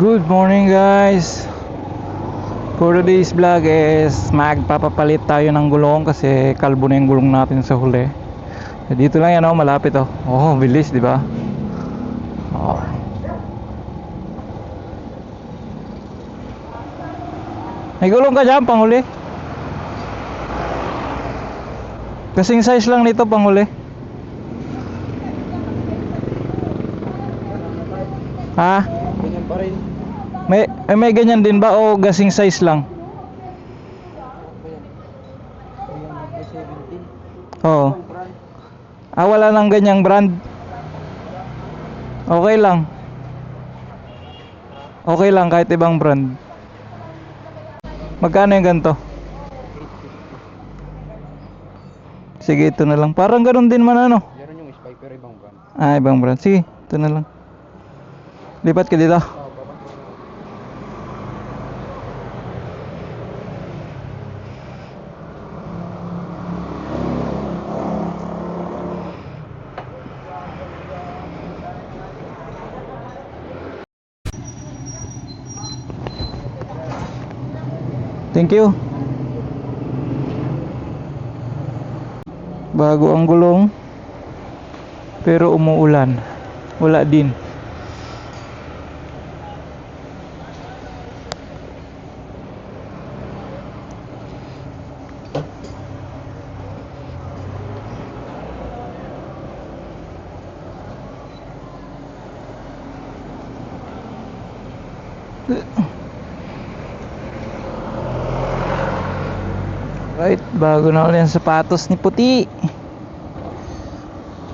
Good morning guys. For today's vlog is magpapapalit tayo ng gulong kasi kalbo na yung gulong natin sa huli. Dito lang yan, malapit oh. Oh, bilis, di ba? Oh. May gulong ka dyan panghuli? Kasing size lang nito panghuli. Ha? Ganyan pa rin. May ganyan din ba o gasing size lang? Oo. Wala nang ganyang brand. Okay lang. Okay lang kahit ibang brand. Magkano yung ganito? Sige, ito na lang. Parang ganoon din man ano. Meron yung spike pero ibang brand. Ibang brand. Sige, ito na lang. Lipat ka dito. Thank you. Bago ang gulong pero umuulan. Wala din. Right, bago na ulit ang sapatos ni puti.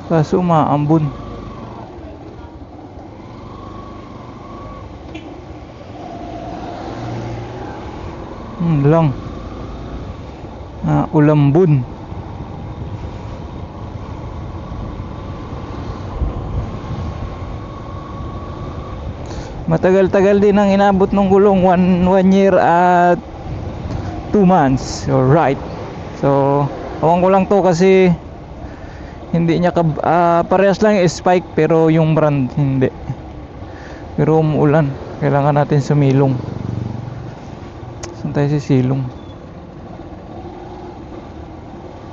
Kaso umaambon. Lang. Ulambun. Matagal-tagal din ang inabot ng gulong, one year at 2 months. Alright. So, awang ko lang to kasi hindi niya parehas lang yung spike pero yung brand hindi. Pero umuulan. Kailangan natin sumilong. Saan tayo sisilong?